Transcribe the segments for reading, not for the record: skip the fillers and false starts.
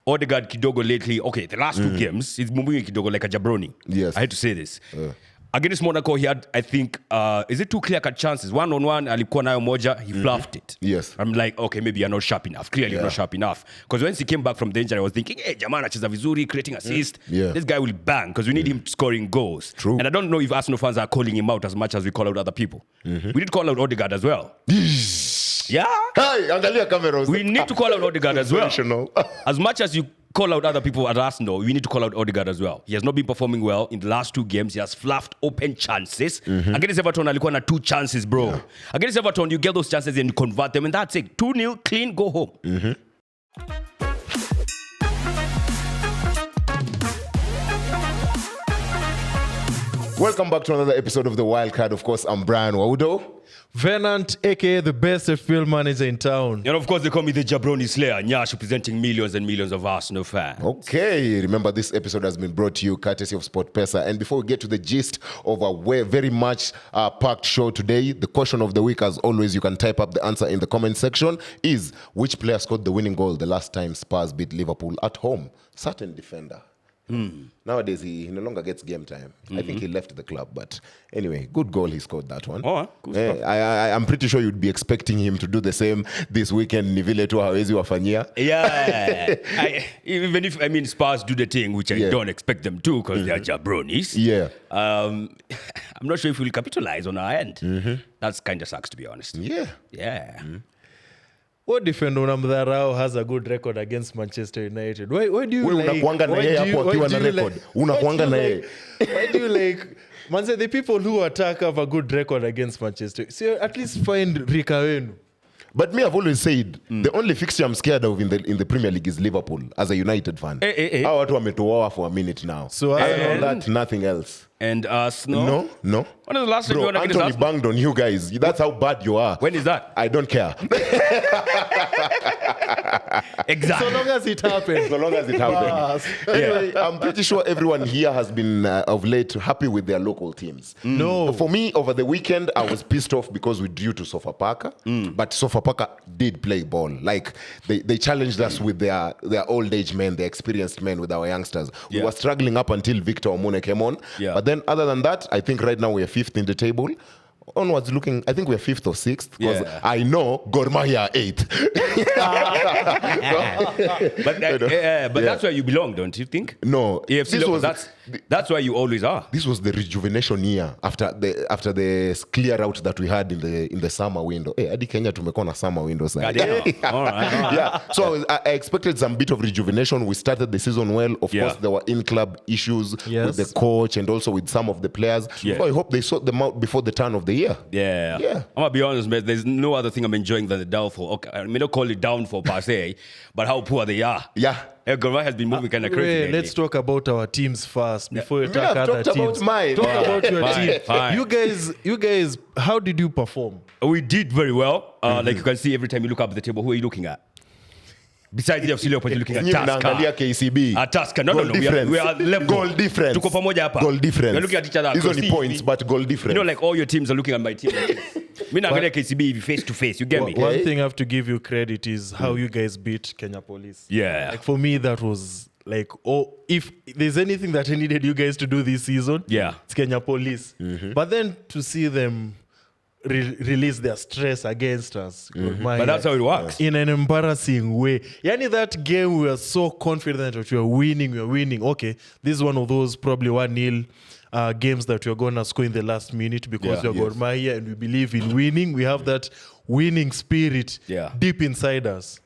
Odegaard kidogo lately, okay, the last 2 games, he's moving kidogo like a jabroni. Yes. I had to say this. Against Monaco, he had, I think, is it 2 clear-cut chances? 1-on-1, alikuwa nayo moja, he fluffed it. Yes. I'm like, okay, maybe you're not sharp enough. Clearly you're not sharp enough. Because once he came back from the injury, I was thinking, hey, Jamaa anacheza vizuri, creating assist. This guy will bang, because we need him scoring goals. True. And I don't know if Arsenal fans are calling him out as much as we call out other people. We did call out Odegaard as well. Yeah. Hey, angalia cameras. We need to call out Odegaard as well. As much as you call out other people at Arsenal, we need to call out Odegaard as well. He has not been performing well in the last 2 games. He has fluffed open chances. Against Everton, alikuwa na 2 chances, bro. Against Everton, you get those chances and you convert them, and that's it. 2-0, clean, go home. Welcome back to another episode of the Wildcard. Of course, I'm Brian Waudo. Venant, aka the best field manager in town. And of course, they call me the Jabroni Slayer, Nyaash, representing millions and millions of Arsenal fans. Okay, remember this episode has been brought to you courtesy of SportPesa. And before we get to the gist of a very much packed show today, the question of the week, as always, you can type up the answer in the comment section, is which player scored the winning goal the last time Spurs beat Liverpool at home? Certain defender. Nowadays, he no longer gets game time. I think he left the club. But anyway, good goal he scored that one. Good I'm pretty sure you'd be expecting him to do the same this weekend. Ni vile tu hawezi wafanyia. Yeah. Even if, Spurs do the thing, which I don't expect them to because they are jabronis. Yeah. I'm not sure if we'll capitalize on our end. That's kind of sucks, to be honest. Yeah. What defender unamdharau has a good record against Manchester United? Why do you like... Unakuanga na yeye hapo akiwa na record. Unakuanga na yeye. Why do you like... Man said the people who attack have a good record against Manchester. So at least find Rika wenu. But me, I've always said, the only fixture I'm scared of in the Premier League is Liverpool, as a United fan. Hao watu wametoa for a minute now. So other than that, nothing else. And Arsenal? No. When is the last time you won against Anthony Arsenal? banged on you guys. That's how bad you are. When is that? I don't care. Exactly. so long as it happens. Anyway, I'm pretty sure everyone here has been, of late, happy with their local teams. No. For me, over the weekend, I was pissed off because we drew to Sofapaka. But Sofapaka did play ball. Like, they challenged us with their old age men, their experienced men, with our youngsters. We were struggling up until Victor Omune came on. Yeah. But then, other than that, I think right now we are 5th in the table. Onwards looking, I think we're 5th or 6th because I know Gor Mahia 8th. But that's where you belong, don't you think? No, that's where you always are. This was the rejuvenation year after the clear out that we had in the summer window. Hey, hadi Kenya tumekuwa na summer window sasa. All right. Yeah. So I expected some bit of rejuvenation. We started the season well. Of course, there were in-club issues with the coach and also with some of the players. So I hope they sort them out before the turn of the year. Yeah. I'm gonna be honest, man. There's no other thing I'm enjoying than the downfall. Okay, I may not call it downfall per se, but how poor they are. Yeah. Gor Mahia has been moving kind of crazy. Let's talk about our teams first before you talk I've other talked teams. about mine. Talk about your team. Fine. You guys, how did you perform? We did very well. Like you can see every time you look up at the table, who are you looking at? Besides the FC Leopards, you're looking at Tusker. KCB. Tusker. No. We are level. Goal difference. Tuko pamoja hapa. Goal difference. We're looking at each other. These only points, but goal difference. You know, like all your teams are looking at my team. Me naangalia KCB face to face. You get me? One thing I have to give you credit is how you guys beat Kenya Police. Yeah. Like for me, that was like, if there's anything that I needed you guys to do this season, it's Kenya Police. But then to see them release their stress against us. But that's how it works. In an embarrassing way. Yani that game, we were so confident that we were winning. Okay, this is one of those probably 1-0 games that we're going to score in the last minute because we're Gor Mahia and we believe in winning. We have that winning spirit deep inside us.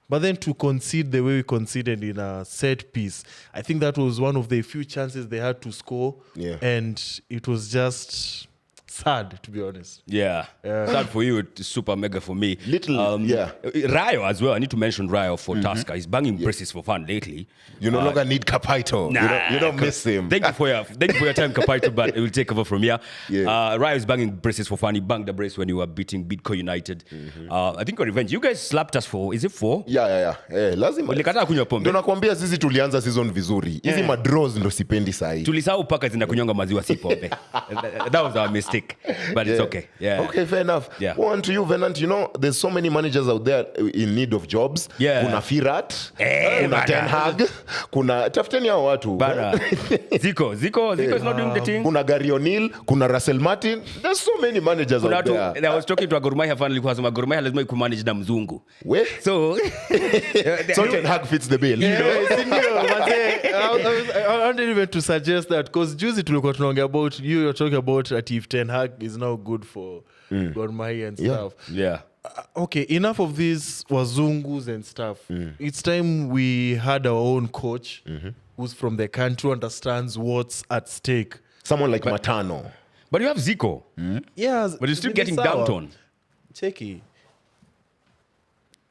But then to concede the way we conceded in a set piece, I think that was one of the few chances they had to score. And it was just sad, to be honest. Sad for you, it's super mega for me. Rayo as well. I need to mention Rayo for Tusker. He's banging braces for fun lately. You no longer need Kapaito. You don't miss him. Thank you for your time, Kapaito, but it will take over from here. Rayo is banging braces for fun. He banged the brace when you were beating Bidco United. I think on revenge. You guys slapped us for, is it 4? Yeah. Lazima. Ulikataa kunywa pombe. Ndio nakwambia sisi tulianza season vizuri. Hizi madraws ndo sipendi sahi. Tulisahau paka zinakunyonga maziwa si pombe. That was our mistake. sick. But it's okay. Yeah. Okay, fair enough. Yeah. On to you, Venant. You know, there's so many managers out there in need of jobs. Yeah. Kuna Firat, kuna bana. Ten Hag, kuna tafuteni hao watu. But Zico is not doing the thing. Kuna Gary O'Neil, kuna Russell Martin. There's so many managers out there. I was talking to a Gor Mahia fan alikuwa anasema Gor Mahia lazima ikumanage na mzungu. We? So Ten Hag fits the bill. I wanted even to suggest that because Juicy tulikuwa tunaongea about you're talking about that if Ten Hag is now good for Gor Mahia and stuff. yeah. Okay, enough of these wazungus and stuff. It's time we had our own coach who's from the country, understands what's at stake. Someone like Matano. But you have Zico. Yeah, But you're still getting dunked on. Cheki.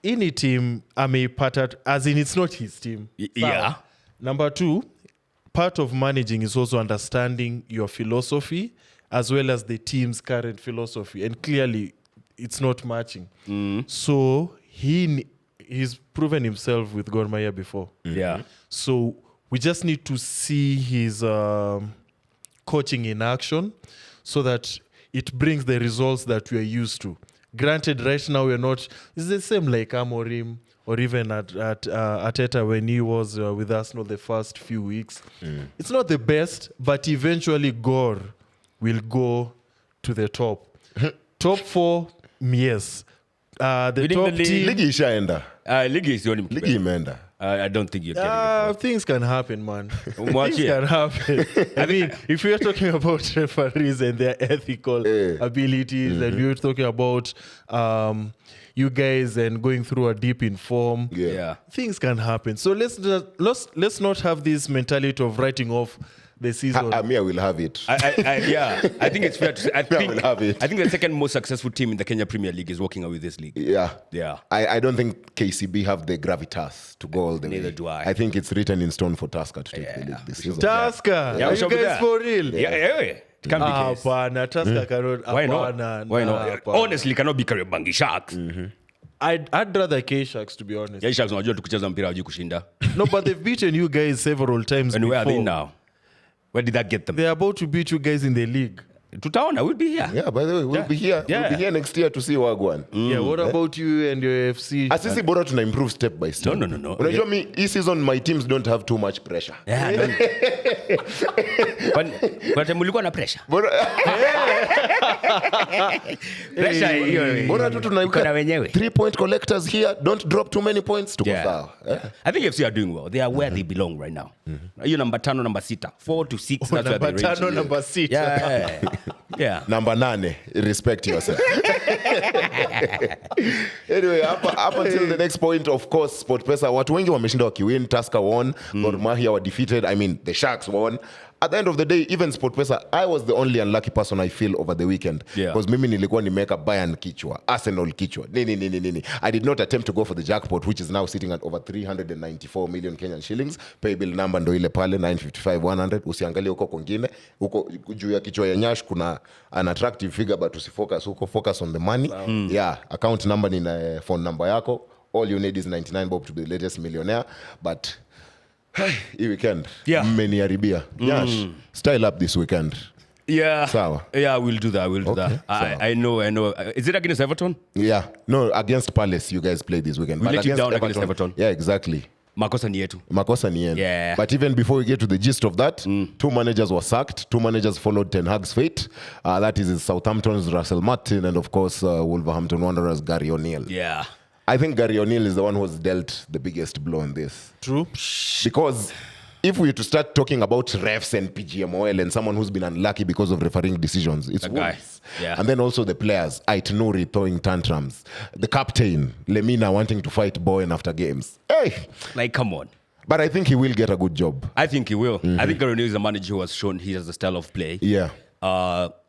Any team ameipata, as in it's not his team. Yeah. Number 2, part of managing is also understanding your philosophy as well as the team's current philosophy. And clearly, it's not matching. So he's proven himself with Gor Mahia before. Yeah. So we just need to see his coaching in action so that it brings the results that we are used to. Granted, right now we're not. It's the same like Amorim or even at Arteta when he was with Arsenal the first few weeks. It's not the best, but eventually Gor will go to the top. Top 4, yes. The top team. Ligi ishaenda. Ligi is the only Ligi imeenda. I don't think you're getting it. Things can happen, man. Watch Things it. can happen. I mean, if we are talking about referees and their ethical abilities, and we are talking about you guys and going through a dip in form, Yeah. things can happen. So let's not have this mentality of writing off the season. I will have it. I think it's fair to say. I will have it. think the second most successful team in the Kenya Premier League is walking out with this league. Yeah. Yeah. I don't think KCB have the gravitas to go all the way. Neither do I. I think it's written in stone for Tusker to take the league this season. Tusker, Yeah, are we you shall be guys there. for real? Yeah. It can't be the case. Hapana, Tusker cannot. Why hapana, not? Why not? hapana. Honestly, it cannot be Kariobangi Sharks. I'd rather K-Sharks, to be honest. Yeah, Sharks wanajua tukicheza mpira hawajui kushinda. No, but they've beaten you guys several times And where are they before. now? Where did that get them? They're about to beat you guys in the league. Tutaona, we'll be here. Yeah, by the way, we'll be here. Yeah. We'll be here next year to see Wagwan. Yeah, what about you and your FC? Asisi bora tuna improve step by step. No. Unajua me, this season my teams don't have too much pressure. Yeah, but mulikuwa na pressure. Pressure hiyo. Bora tu Iko na tunaiweka wenyewe. 3-point collectors here. Don't drop too many points to go sawa. I think FC are doing well. They are where they belong right now. Hiyo number 5, number 6, 4 to 6, that's where they Number range. 10, number 6. Yeah. Number 9, respect yourself. Anyway, up until the next point, of course, SportPesa, watu wengi wameshinda wakiwin. Tusker won, Gor Mahia were defeated. I mean, the Sharks won. At the end of the day, even SportPesa, I was the only unlucky person I feel over the weekend. Yeah. Because mimi nilikuwa nimeka Bayern kichwa, Arsenal kichwa. Nini. I did not attempt to go for the jackpot, which is now sitting at over 394 million Kenyan shillings. Paybill number ndo ile pale 955-100. Usiangalie huko kwingine. Huko juu ya kichwa ya Nyaash kuna an attractive figure, but usifocus huko, focus on the money. Yeah, account number ni na phone number yako. All you need is 99 bob to be the latest millionaire. But hii weekend mmeniharibia. Nyaash, style up this weekend. Yeah. Sawa. Yeah, we'll do that. Okay, I know. Is it against Everton? Yeah. No, against Palace you guys played this weekend. We But let you down against Everton. Yeah, exactly. Makosa ni yetu. Makosa ni yenu. Yeah. But even before we get to the gist of that, 2 managers were sacked. 2 managers followed Ten Hag's fate. That is Southampton's Russell Martin and, of course, Wolverhampton Wanderers' Gary O'Neil. Yeah. I think Gary O'Neil is the one who has dealt the biggest blow on this. True. Because if we were to start talking about refs and PGMOL and someone who's been unlucky because of refereeing decisions, it's Wolves. Yeah. And then also the players, Ait Nouri throwing tantrums, the captain, Lemina wanting to fight Bowen after games. Hey! Like, come on. But I think he will get a good job. I think he will. I think Gary is a manager who has shown he has a style of play. Yeah.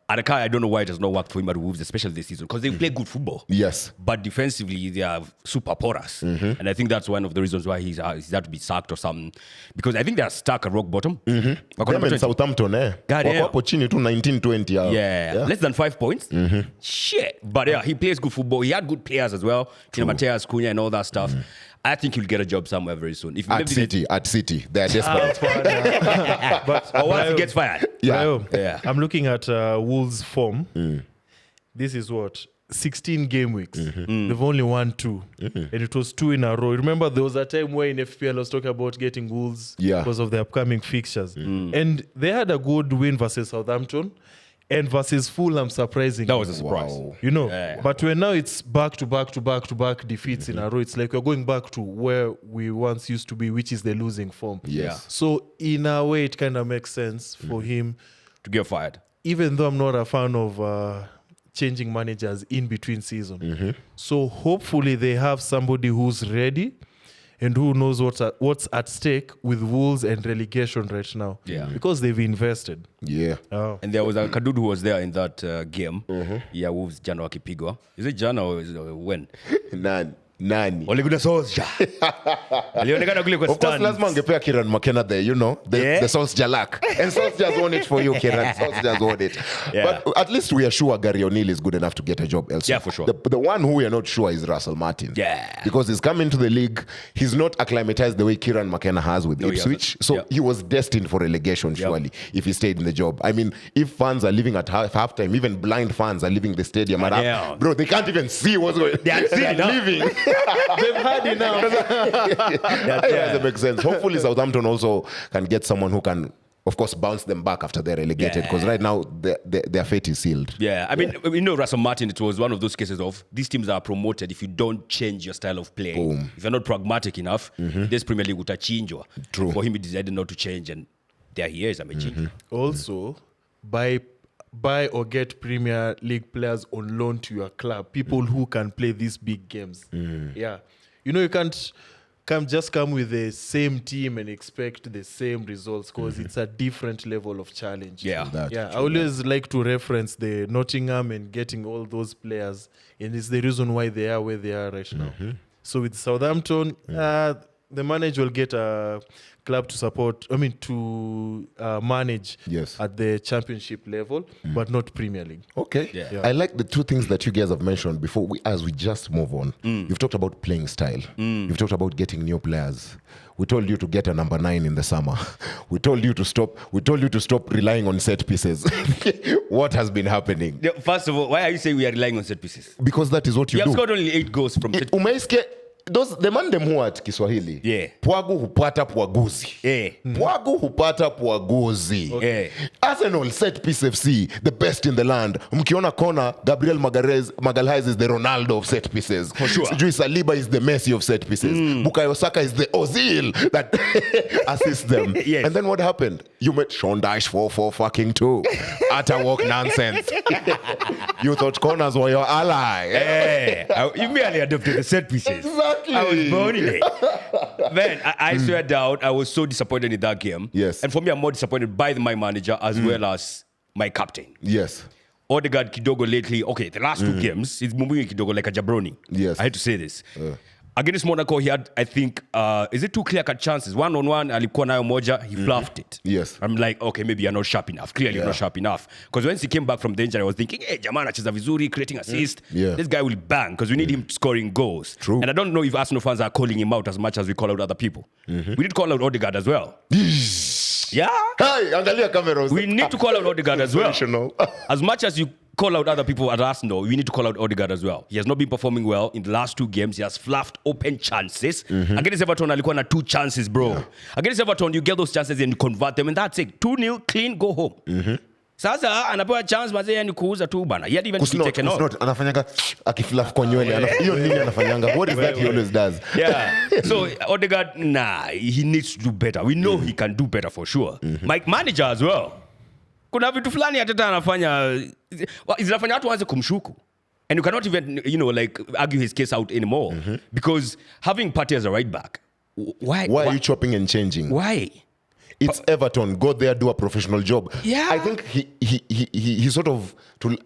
Arteta, I don't know why it has not worked for him at Wolves, especially this season, because they play good football. Yes. But defensively, they are super porous. And I think that's one of the reasons why he's had to be sacked or something. Because I think they are stuck at rock bottom. Them and Southampton, God, Wako hapo chini tu 19-20. Yeah. Less than 5 points. Shit. But yeah, he plays good football. He had good players as well. Mateus, Cunha and all that stuff. I think he'll get a job somewhere very soon. If At City, they're desperate. But or once he gets fired. Yeah. I'm looking at Wolves' form. This is what? 16 game weeks. They've only won 2. And it was 2 in a row. Remember, there was a time where in FPL I was talking about getting Wolves because of the upcoming fixtures. And they had a good win versus Southampton. And versus Fulham, surprisingly. That was a surprise. Wow. You know, but when now it's back to back defeats in a row, it's like we're going back to where we once used to be, which is the losing form. Yes. So in a way, it kind of makes sense for him To get fired. even though I'm not a fan of changing managers in between season. So hopefully they have somebody who's ready and who knows what's at stake with Wolves and relegation right now. Yeah. Because they've invested. Yeah. Oh. And there was a Kadudu who was there in that game. Yeah, Wolves Jana wakipigwa. Is it Jana or is it when? Nani. Walikuda Solskjaer. Alionekana kule kwa Of course, stands. lazima angepea Kieran McKenna there, you know, the Solskjaer lack. And Solskjaer's won it for you, Kieran. Solskjaer's won it. Yeah. But at least we are sure Gary O'Neill is good enough to get a job elsewhere. Yeah, for sure. The one who we are not sure is Russell Martin. Yeah. Because he's come into the league, he's not acclimatized the way Kieran McKenna has with Ipswich. So he was destined for relegation, surely, if he stayed in the job. I mean, if fans are leaving at halftime, even blind fans are leaving the stadium. Bro, they can't even see what's going on. They're leaving. They've had enough. That doesn't make sense. Hopefully Southampton also can get someone who can, of course, bounce them back after they're relegated, because right now their fate is sealed. Yeah, I mean, you know, Russell Martin, it was one of those cases of these teams are promoted if you don't change your style of play. Boom. If you're not pragmatic enough, this Premier League utachinjwa. True. For him, he decided not to change, and there he is, amechinjwa. Also, buy or get Premier League players on loan to your club, people who can play these big games. Yeah. You know, you can't come with the same team and expect the same results, because it's a different level of challenge. Yeah. I always like to reference the Nottingham and getting all those players, and it's the reason why they are where they are right now. So with Southampton, the manager will get a club to manage at the championship level, but not Premier League. Okay. Yeah. I like the two things that you guys have mentioned before as we just move on. You've talked about playing style. You've talked about getting new players. We told you to get a number 9 in the summer. We told you to stop relying on set pieces. What has been happening? Yeah, first of all, why are you saying we are relying on set pieces? Because that is what you You do. have scored only 8 goals from set pieces. Umeisikia the man them who at Kiswahili. Yeah. Pwagu hupata pwaguzi. Yeah. Pwagu hupata pwaguzi. Okay. Arsenal set piece FC, the best in the land. Mkiona kona, Gabriel Magalhaes is the Ronaldo of set pieces. For sure. Sijui Saliba is the Messi of set pieces. Bukayo Saka is the Ozil that assists them. Yes. And then what happened? You met Sean Dyche 4-4 fucking 2. Utter walk nonsense. You thought corners were your ally. Hey, you merely adopted the set pieces. Exactly. I was born in it. Man, I swear down, I was so disappointed in that game. Yes. And for me, I'm more disappointed by my manager as well as my captain. Yes. Odegaard Kidogo lately, okay, the last 2 games, he's moving Kidogo like a jabroni. Yes. I had to say this. Against Monaco, he had, I think, is it 2 clear-cut chances? 1-on-1, alikuwa nayo moja, he fluffed it. Yes. I'm like, okay, maybe you're not sharp enough. Clearly, you're not sharp enough. Because once he came back from the injury, I was thinking, hey, Jamana anacheza vizuri, creating assist. Yeah. This guy will bang, because we need him scoring goals. True. And I don't know if Arsenal fans are calling him out as much as we call out other people. We need to call out Odegaard as well. Yeah. Hey, angalia cameras. We need to call out Odegaard as well. Sensational. As much as you call out other people at Arsenal, we need to call out Odegaard as well. He has not been performing well in the last 2 games. He has fluffed open chances. Against Everton, alikuwa na 2 chances, bro. Against Everton, you get those chances and you convert them, and that's it. 2-0, clean, go home. Sasa anapewa chance mazee ni kuuza tu bana. He had even to be taken off. Anafanyanga akifluff kwa nywele. Hiyo nini anafanyanga? What is that he always does? Yeah. So Odegaard, he needs to do better. We know he can do better for sure. My manager as well. Kuna vitu fulani Arteta anafanya zinafanya watu waanze kumshuku. And you cannot even, argue his case out anymore. Because having Partey as a right back, why are you chopping and changing? Why? It's Everton. Go there, do a professional job. Yeah. I think he sort of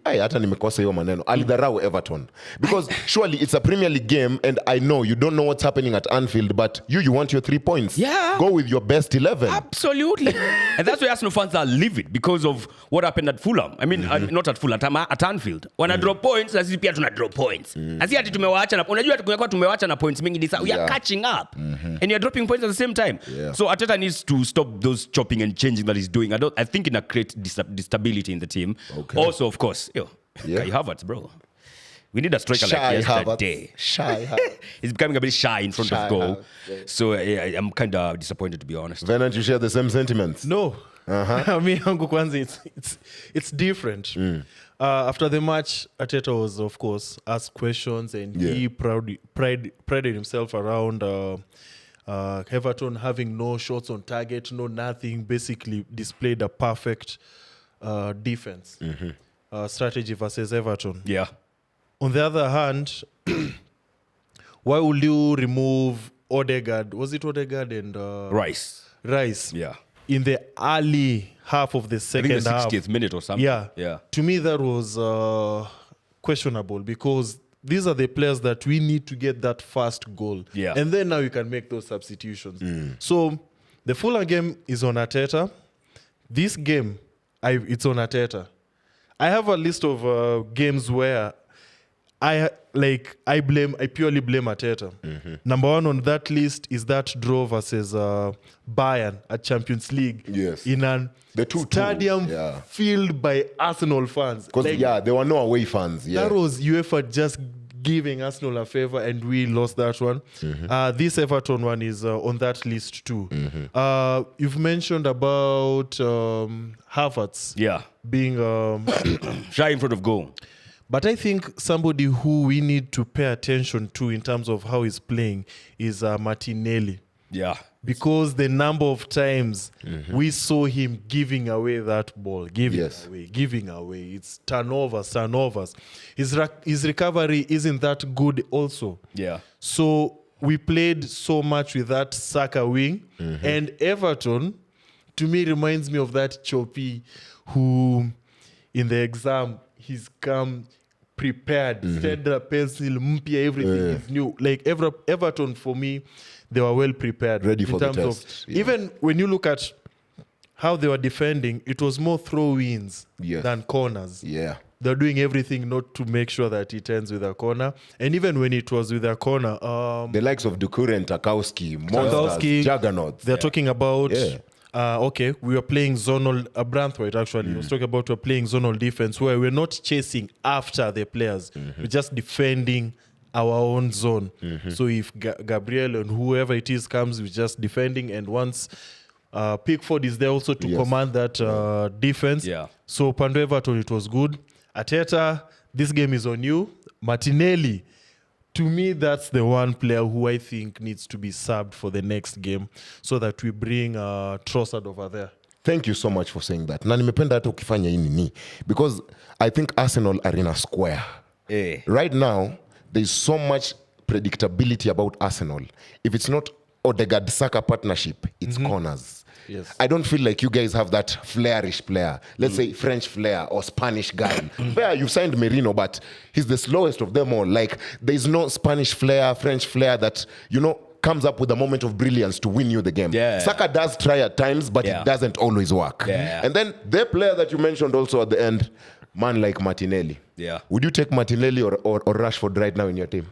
hata nimekosa hiyo maneno. Alidharau Everton. Because surely it's a Premier League game and I know you don't know what's happening at Anfield, but you want your 3 points. Yeah. Go with your best 11. Absolutely. And that's why Arsenal fans are livid because of what happened at Fulham. I mean, not at Fulham, at Anfield. When I drop points, na sisi pia tuna drop points. Asi ati tumewacha na unajua tunakuwa tumewacha na points mingi we are catching up. And you're dropping points at the same time. Yeah. So Arteta needs to stop those chopping and changing that he's doing. I think it creates stability in the team. Okay. Also, of course, Kai Havertz, bro. We need a striker Shy like yesterday. Shy. He's becoming a bit shy in front Shy of goal. Havertz. So I'm kind of disappointed, to be honest. Venant, you share the same sentiments? No. I mean, Hangu Kwanzi, it's different. After the match, Arteta was, of course, asked questions and he prided himself around Everton having no shots on target, no nothing, basically displayed a perfect defense strategy versus Everton. Yeah. On the other hand, why would you remove Odegaard? Was it Odegaard and Rice? Yeah. In the early half of the second I think the half. 60th minute or something. Yeah. To me, that was questionable because these are the players that we need to get that first goal. Yeah. And then now you can make those substitutions. So the Fulham game is on Arteta. This game, it's on Arteta. I have a list of games where I purely blame Arteta. Number one on that list is that draw versus Bayern at Champions League. Yes. In a stadium filled by Arsenal fans. Because there were no away fans. Yeah. That was UEFA just giving Arsenal a favor and we lost that one. This Everton one is on that list too. You've mentioned about Havertz being shy in front of goal. But I think somebody who we need to pay attention to in terms of how he's playing is Martinelli. Yeah. Because the number of times we saw him giving away that ball, giving away. It's turnovers. His recovery isn't that good also. Yeah. So we played so much with that Saka wing. And Everton, to me, reminds me of that Chopi who, in the exam, he's come prepared, said the pencil, mpia, everything is new. Like Everton, for me, they were well prepared. Ready for the test. Even when you look at how they were defending, it was more throw-ins than corners. Yeah. They're doing everything not to make sure that it ends with a corner. And even when it was with a corner... the likes of Doucouré and Tarkowski, monsters, juggernauts. They're talking about... we were playing zonal, Branthwaite actually was talking about we're playing zonal defense where we're not chasing after the players. We're just defending our own zone. So if Gabriel and whoever it is comes, we're just defending. And once Pickford is there also to command that defense. Yeah. So Pando Everton, it was good. Arteta, this game is on you. Martinelli, to me, that's the one player who I think needs to be subbed for the next game so that we bring Trossard over there. Thank you so much for saying that. Na nimependa hata ukifanya hii nini. Because I think Arsenal are in a square. Right now, there's so much predictability about Arsenal. If it's not Odegaard-Saka partnership, it's corners. Yes. I don't feel like you guys have that flairish player. Let's say French flair or Spanish guy. Where you've signed Merino, but he's the slowest of them all. Like, there's no Spanish flair, French flair that, comes up with a moment of brilliance to win you the game. Yeah. Saka does try at times, but it doesn't always work. Yeah. And then the player that you mentioned also at the end, man like Martinelli. Yeah. Would you take Martinelli or Rashford right now in your team?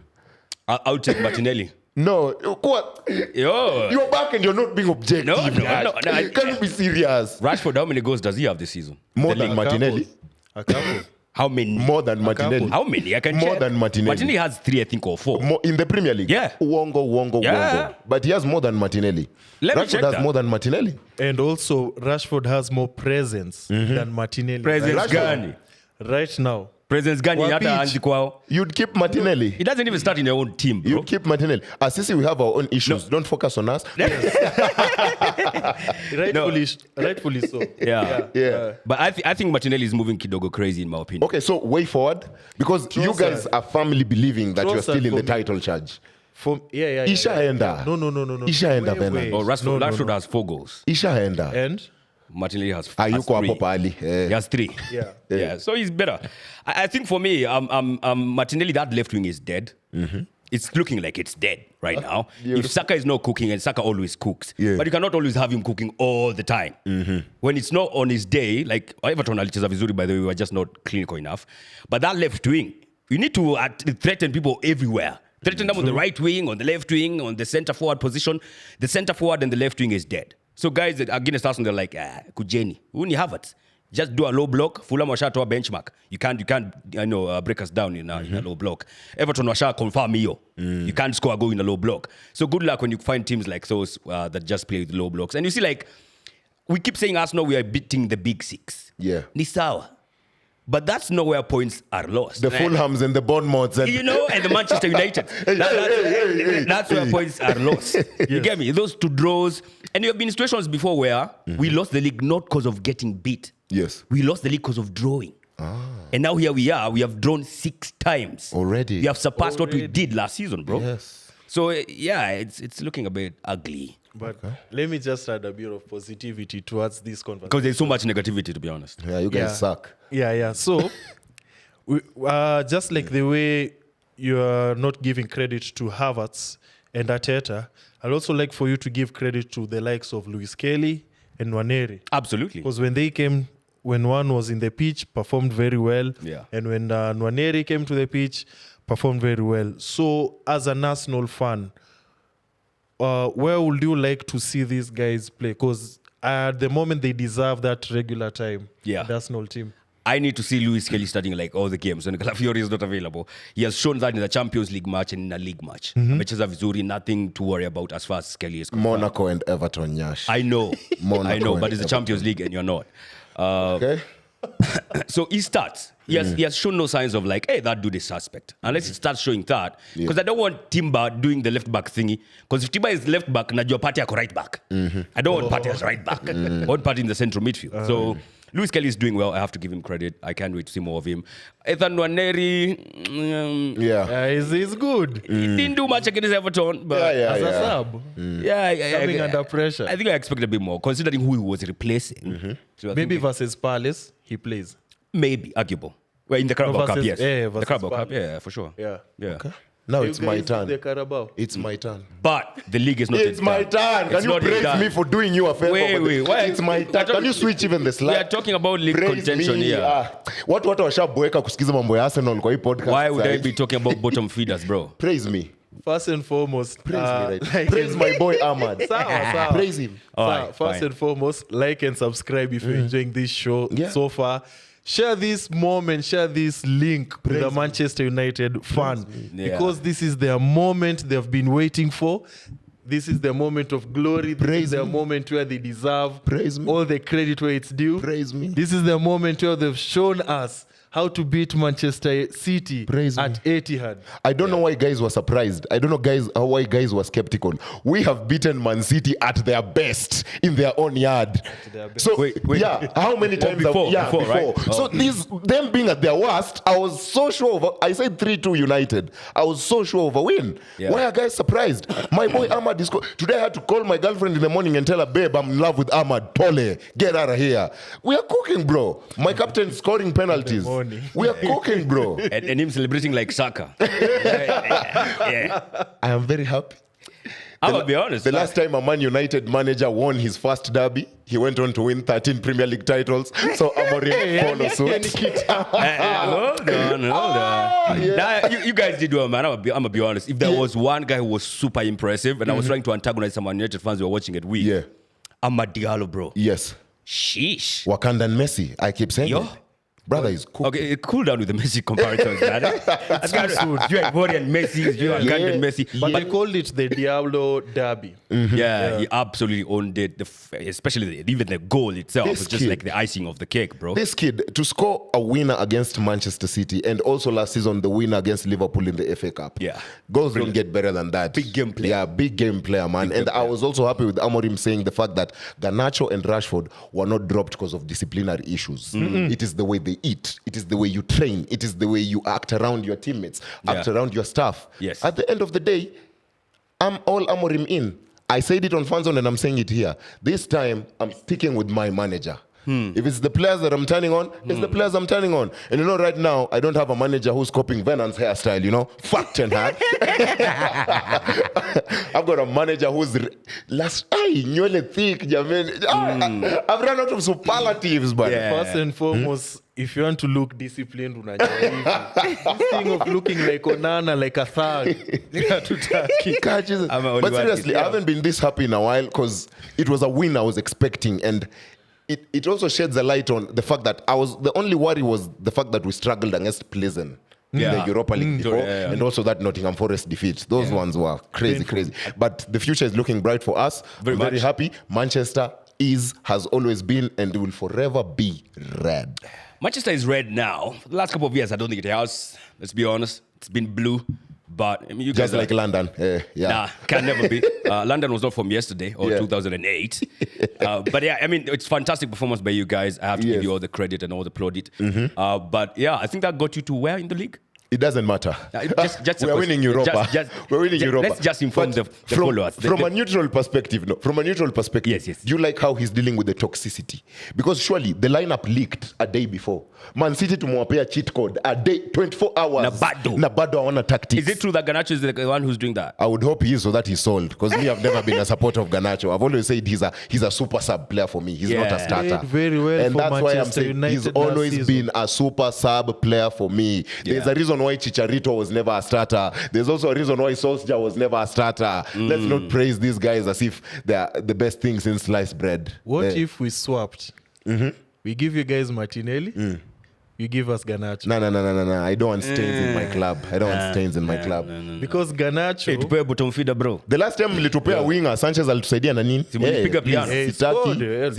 I would take Martinelli. No, what? You're back and you're not being objective. No, can you be serious? Rashford, how many goals does he have this season? More than Martinelli. A couple. How many? More than Martinelli. How many? I can More check. than Martinelli. Martinelli has 3, I think, or 4. More in the Premier League? Yeah. Wongo. But he has more than Martinelli. Rashford has more than Martinelli. And also, Rashford has more presence than Martinelli. Presence gani? Right now. Presence gani hata anzi kwao. You'd keep Martinelli. He doesn't even start in your own team, bro. You'd keep Martinelli. Sisi, we have our own issues. No. Don't focus on us. Rightfully so. Yeah. But I think Martinelli is moving kidogo crazy in my opinion. Okay, so way forward. Because you guys are firmly believing that you're still in the title charge. Ishaenda. No. Ishaenda, Way, Bernard. way. Oh, Rashford has 4 goals. Ishaenda. And Martinelli has Ayuko hapo 3. pali. He has 3. Yeah. Yeah. So he's better. I think for me, Martinelli, that left wing is dead. It's looking like it's dead right now. If Saka is not cooking, and Saka always cooks, but you cannot always have him cooking all the time. When it's not on his day, like Everton alicheza vizuri, by the way, we were just not clinical enough. But that left wing, you need to threaten people everywhere. Threaten them on the right wing, on the left wing, on the center forward position. The center forward and the left wing is dead. So guys against Arsenal, they're like, Kujeni, Uni Havertz. Just do a low block. Fulham washa to a benchmark. You can't break us down in a low block. Everton washa confirm you. You can't score a goal in a low block. So good luck when you find teams like those that just play with low blocks. And you see, like, we keep saying Arsenal, we are beating the big 6. Yeah. Ni sawa. But that's not where points are lost. The Fulhams and the Bournemouths. And And the Manchester United. That's where points are lost. You get me? Those 2 draws. And you have been in situations before where we lost the league not because of getting beat. Yes. We lost the league because of drawing. And now here we are. We have drawn 6 times. Already. We have surpassed what we did last season, bro. Yes. So, it's looking a bit ugly. But let me just add a bit of positivity towards this conversation. Because there's so much negativity, to be honest. Yeah, you guys suck. Yeah. So, just like the way you are not giving credit to Havertz and Arteta, I'd also like for you to give credit to the likes of Luis Kelly and Nwaneri. Absolutely. Because when one was in the pitch, performed very well. Yeah. And when Nwaneri came to the pitch, performed very well. So, as an Arsenal fan, where would you like to see these guys play? Because at the moment, they deserve that regular time. Yeah. The Arsenal team. I need to see Luis Kelly starting like all the games when Calafiori is not available. He has shown that in the Champions League match and in a league match. Amecheza vizuri, nothing to worry about as far as Kelly is concerned. Monaco and Everton, Nyaash. I know, Monaco but it's the and Champions League and you're not. Okay. So he starts. He has shown no signs of like, hey, that dude is suspect. Unless he starts showing that. Because I don't want Timber doing the left back thingy. Because if Timber is left back, najua Partey ako right back. I don't want Partey as right back. I want Partey in the central midfield. So Luis Kelly is doing well. I have to give him credit. I can't wait to see more of him. Ethan Nwaneri, He's good. he didn't do much against Everton. But As a sub. Coming under pressure. I think I expected a bit more, considering who he was replacing. So I Maybe think versus Palace, he plays. maybe arguable. Well, in the Carabao Cup, versus- yes. yeah, The versus Carabao Cup, Palace. yeah, for sure. Yeah. Yeah. Now You it's my guys did The turn. Carabao. It's my turn. But the league is not It's yet my done. turn. Can It's you not yet praise done. me for doing you a favor? Wait, why? It's my turn. Can you switch even the slide? We are talking about league Praise contention me. here. Watu washaboeka kusikiza mambo ya Arsenal kwa hii podcast. Why would I side. be talking about bottom feeders, bro? Praise me. First and foremost, Praise me right. like Praise my boy Ahmad. Sawa. Praise him. Alright, First fine. and foremost, like and subscribe if you're enjoying this show Yeah. so far. Share this moment, share this link with the Manchester United fan. Yeah. Because this is their moment they've been waiting for. This is their moment of glory. This Praise is their me. moment where they deserve Praise me. all the credit where it's due. Praise me. This is the moment where they've shown us how to beat Manchester City Praise me. at Etihad. I don't know why guys were surprised. I don't know why guys were skeptical. We have beaten Man City at their best in their own yard. So Wait. how many times? before, before. right? So them being at their worst, I was so sure. I said 3-2 United. I was so sure of a win. Yeah. Why are guys surprised? My boy Ahmad is. Today I had to call my girlfriend in the morning and tell her, babe, I'm in love with Ahmad. Pole, get out of here. We are cooking, bro. My captain scoring penalties. We are cooking, bro. And him celebrating like Saka. Yeah. I am very happy. I'm going to be honest. The last time a Man United manager won his first derby, he went on to win 13 Premier League titles. So Amorim followed suit. Hold on. Nah, you guys did well, man. I'm going to be honest. If there was one guy who was super impressive and I was trying to antagonize some Man United fans who were watching it with, Yeah. Amad Diallo, bro. Yes. Sheesh. Wakandan Messi. I keep saying Yo. it. Brother is cooking. Okay, cool down with the Messi comparisons, man. That's kind of you Ivorian Messi, you Ugandan Messi. But they called it the Diablo Derby. Yeah, he absolutely owned it. Especially even the goal itself This was just kid- like the icing of the cake, bro. This kid, to score a winner against Manchester City and also last season the winner against Liverpool in the FA Cup. Yeah. Goals don't get better than that. Big game player. Yeah, big game player, man. And I was also happy with Amorim saying the fact that Garnacho and Rashford were not dropped because of disciplinary issues. It is the way they eat. It is the way you train. It is the way you act around your teammates, act Yeah. around your staff. Yes. At the end of the day, I'm all Amorim in. I said it on Fanzone and I'm saying it here. This time, I'm sticking with my manager. If it's the players that I'm turning on, it's the players I'm turning on. And right now, I don't have a manager who's copying Venan's hairstyle, Fuck Ten Hag. I've got a manager who's nywele thick, I've run out of superlatives, but First and foremost, if you want to look disciplined, this thing of looking like Onana, like a thug. But seriously, I haven't been this happy in a while because it was a win I was expecting, and it also sheds a light on the fact that the only worry was the fact that we struggled against Pleasant in the Europa League before, and also that Nottingham Forest defeat. Those ones were crazy. But the future is looking bright for us. Very happy. Manchester has always been and will forever be red. Manchester is red now. For the last couple of years, I don't think it has. Let's be honest. It's been blue. But I mean, you just guys like London. Nah, can never be. London was not from yesterday or 2008. But yeah, I mean, it's fantastic performance by you guys. I have to give you all the credit and all the plaudit. But yeah, I think that got you to where in the league? It doesn't matter. We're winning Europa. We're winning Europa. Let's just inform the followers. From a neutral perspective, Yes. do you like how he's dealing with the toxicity? Because surely the lineup leaked a day before. Man City tumewapea cheat code a day, 24 hours. Nabado hawana tactics. Is it true that Garnacho is the one who's doing that? I would hope he is, so that he's sold. Because me, I've never been a supporter of Garnacho. I've always said he's a super sub player for me. He's not a starter. Played very well and for that's Manchester why I'm saying United he's always been a super sub player for me. There's a reason why Chicharito was never a starter. There's also a reason why Solskjaer was never a starter. Let's not praise these guys as if they're the best thing since sliced bread. What if we swapped? We give you guys Martinelli. You give us Garnacho. No. I don't want stains in my club. Because Garnacho... Tupea bottom feeder, bro. The last time mlitupea winger, Sanchez alitusaidia na nini? Mlipiga piano.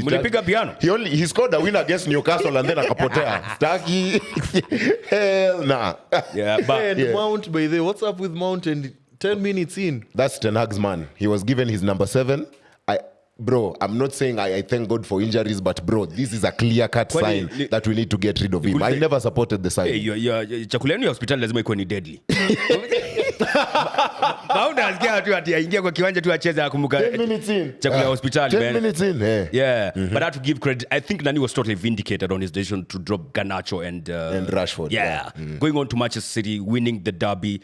Mlipiga piano. He scored a win against Newcastle and then akapotea. Staki. Hell nah. Mount, by the way, what's up with Mount and 10 minutes in? That's Ten Hag's man. He was given his number 7. Bro, I'm not saying I thank God for injuries, but bro, this is a clear-cut sign that we need to get rid of him. I never supported the side. Chakula yenu ya hospitali lazima ikuwe ni deadly. Mauna asikia tu ati aingia kwa kiwanja tu acheze akumbuka 10 minutes in. Chakula ya hospitali, 10 minutes in. Yeah. But I have to give credit. I think Nani was totally vindicated on his decision to drop Garnacho and Rashford. Yeah. Going on to Manchester City, winning the derby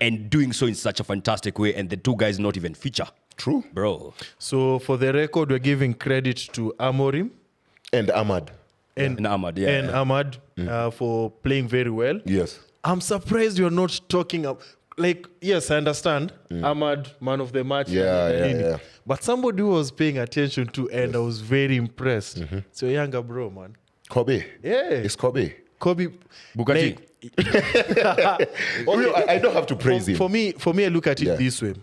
and doing so in such a fantastic way, and the two guys not even feature. True. Bro. So for the record, we're giving credit to Amorim. And AMAD. And AMAD, And AMAD for playing very well. Yes. I'm surprised you're not talking about... yes, I understand. AMAD, man of the match. Yeah. But somebody who was paying attention to, and I was very impressed. It's your younger bro, man. Kobe. Yeah. It's Kobe. Bukati. I don't have to praise him. For me, I look at it this way.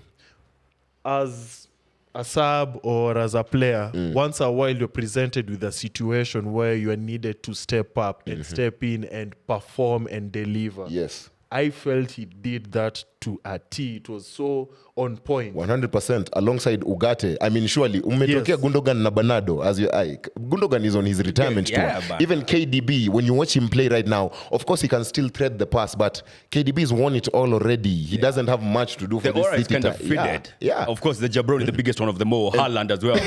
As a sub or as a player, once a while you're presented with a situation where you are needed to step up and step in and perform and deliver. Yes. I felt he did that to a T. It was so on point. 100% alongside Ugarte. I mean, surely, umetokea Gundogan na Bernardo. Gundogan is on his retirement tour. Even KDB, when you watch him play right now, of course he can still thread the pass, but KDB's won it all already. He doesn't have much to do for the this aura city. Is kind of faded. Yeah. Of course, the Jabroni, the biggest one of them all. Haaland as well.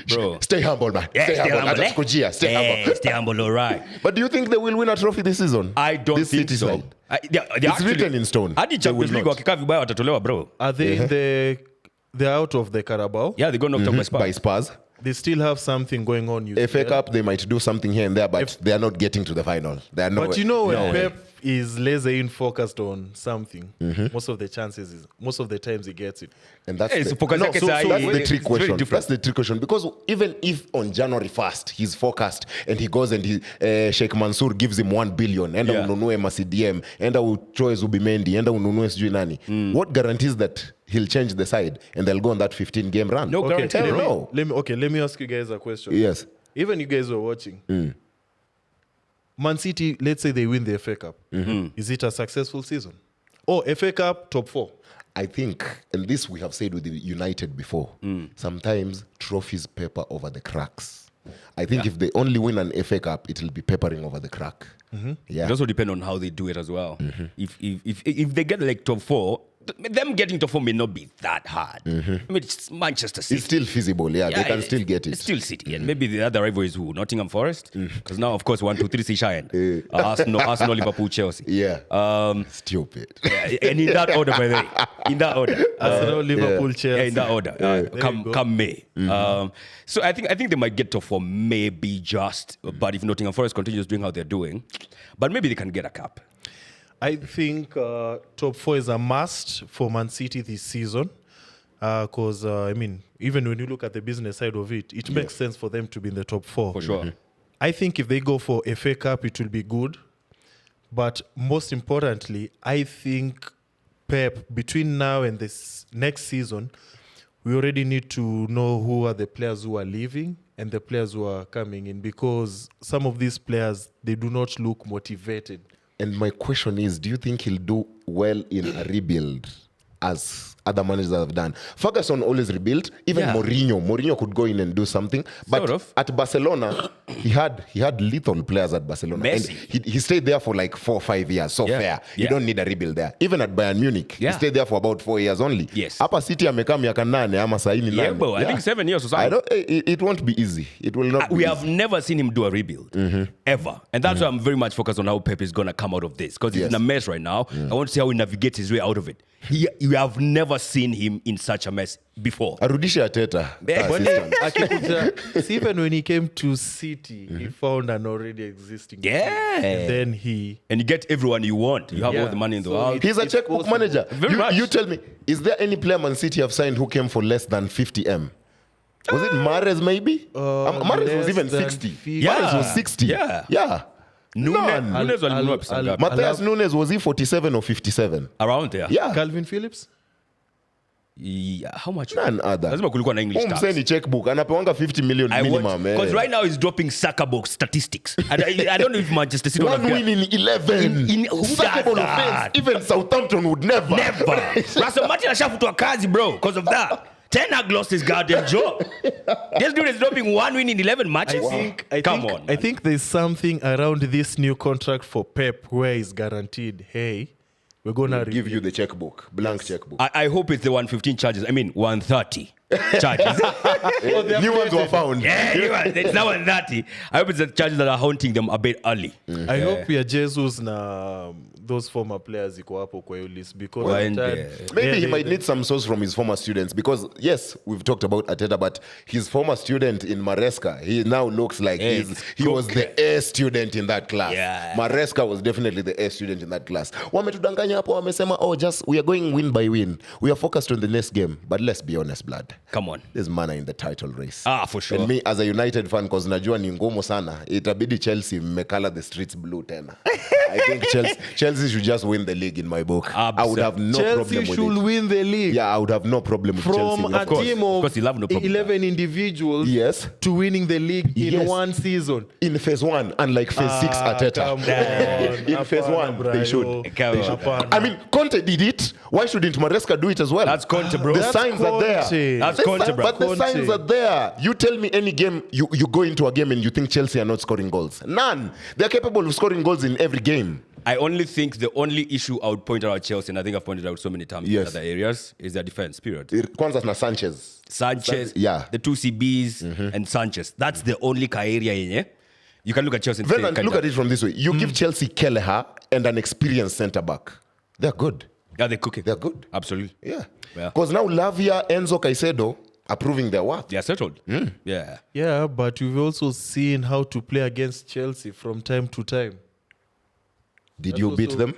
Bro. Stay humble, man. Yeah, stay humble. Stay humble. Stay humble, all right. But do you think they will win a trophy this season? I don't think so. Side? It's written in stone. Hadi Champions League wakikaa vibaya watatolewa, bro. Are they they're out of the Carabao? Yeah, they got knocked out by Spurs. They still have something going on. FA Cup, they might do something here and there, but they are not getting to the final. But you know when Pep is laser in focused on something, most of the times he gets it. And that's the trick question. That's the trick question. Because even if on January 1st he's focused and he goes and Sheikh Mansour gives him 1 billion, enda ununue MCDM, enda uchoe Zubimendi, enda ununue sijui nani. What guarantees that he'll change the side and they'll go on that 15-game run? No guarantee. Let me ask you guys a question. Yes. Even you guys were watching. Man City, let's say they win the FA Cup. Is it a successful season? FA Cup, top 4. I think, and this we have said with the United before, sometimes trophies paper over the cracks. I think if they only win an FA Cup, it will be papering over the crack. It also depends on how they do it as well. If they get like top 4, them getting to 4 may not be that hard. I mean, it's Manchester City. It's still feasible. Yeah, they can still get it. It's still City. And maybe the other rival is who? Nottingham Forest? Because now, of course, 1, 2, 3, see Shine. Arsenal, Liverpool, Chelsea. Yeah. Stupid. And in that order, by the way. In that order. Arsenal, Liverpool, Chelsea. Yeah, in that order. Come May. So I think they might get to 4, maybe just. But if Nottingham Forest continues doing how they're doing, but maybe they can get a cup. I think top 4 is a must for Man City this season. Because, I mean, even when you look at the business side of it, it makes sense for them to be in the top 4. For sure. I think if they go for FA Cup, it will be good. But most importantly, I think Pep, between now and this next season, we already need to know who are the players who are leaving and the players who are coming in, because some of these players, they do not look motivated. And my question is, do you think he'll do well in a rebuild as other managers have done? Ferguson always rebuilt. Even Mourinho could go in and do something. But Sort of. at Barcelona, he had lethal players at Barcelona. Messi. And he stayed there for like 4 or 5 years. So fair. You don't need a rebuild there. Even at Bayern Munich, he stayed there for about 4 years only. Yes. Hapa City amekaa miaka 8 ama saini 9. Yeah, bro. I think 7 years or something. It won't be easy. It will not be We easy. have never seen him do a rebuild, ever. And that's why I'm very much focused on how Pep is going to come out of this. Because he's in a mess right now. I want to see how he navigates his way out of it. You have never seen him in such a mess before. Arudishe Arteta. See, even when he came to City, he found an already existing team. And then And you get everyone you want. You have all the money in the world. He's a checkbook manager. You tell me, is there any player Man City have signed who came for less than 50M? Was it Mares maybe? Mares was even 60. Mares was 60. Yeah. Nunes Matthias Nunes, was he 47 or 57? around there. Yeah. Calvin Phillips? Yeah, how much? None other. Lazima kulikuwa na English tax. Umseni checkbook anapewanga 50 million minimum. Because right now he's dropping Saka-box statistics. I don't know if Manchester City One win in 11. Who does Sackable that? offense. Even Southampton would never. Russell Martin ashafutwa kazi, bro, because of that. Ten Hag lost his goddamn job. This dude is dropping 1 win in 11 matches. I think there's something around this new contract for Pep where he's guaranteed, hey, we're going to give you the checkbook, blank checkbook. I hope it's the 115 charges. I mean, 130 charges. New ones were found. It's now 130. I hope it's the charges that are haunting them a bit early. I hope we are Jesus na those former players iko hapo kwa hiyo list, because maybe he might need some source from his former students, because yes, we've talked about Arteta, but his former student in Maresca, he now looks like he was the A student in that class. Maresca was definitely the A student in that class. Wametudanganya hapo, wamesema we are going win by win. We are focused on the next game, but let's be honest, blood. Come on. There's mana in the title race. For sure. And me as a United fan, because najua ni ngumu sana, itabidi Chelsea mmekala the streets blue tena. I think Chelsea should just win the league in my book. I would have no problem with it. Chelsea should win the league. Yeah, I would have no problem with Chelsea. From a team of no 11 individuals to winning the league in one season. In phase 1, unlike phase 6 Arteta. In phase 1, they should. I mean, Conte did it. Why shouldn't Maresca do it as well? That's Conte, bro. The signs are there. That's Conte, bro. But the signs are there. You tell me any game, you go into a game and you think Chelsea are not scoring goals. None. They're capable of scoring goals in every game. I only think the only issue I would point out Chelsea, and I think I've pointed out so many times in other areas, is their defense, period. Kwanzaa na Sanchez, the 2 CBs, and Sanchez. That's the only area in you can look at Chelsea and say, look at it from this way. You give Chelsea Kelleher and an experienced centre-back. They're good. Yeah, they're cooking. They're good. Absolutely. Yeah. Because now Lavia, Enzo, Caicedo are proving their worth. They are settled. Yeah, but we've also seen how to play against Chelsea from time to time. Did you beat them?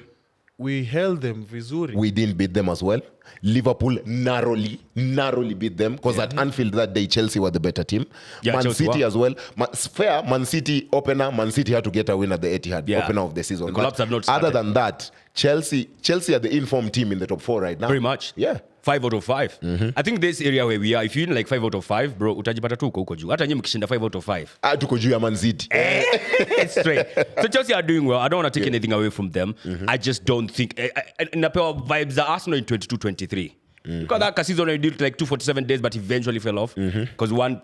We held them vizuri. We didn't beat them as well. Liverpool narrowly beat them, because at Anfield that day Chelsea were the better team. Man Chelsea City as well. Fair, Man City opener. Man City had to get a win at the Etihad, opener of the season. Other than that, Chelsea are the informed team in the top 4 right now. Very much. Yeah. 5 out of 5. I think this area where we are, if you win like 5 out of 5, bro, utajipata tu huko juu. Hata nyinyi mkishinda 5 out of 5. Tuko juu ya Man City. It's straight. So Chelsea are doing well. I don't want to take anything away from them. I just don't think napewa vibes za Arsenal in 22-23. Because that season they did like 247 days, but eventually fell off because one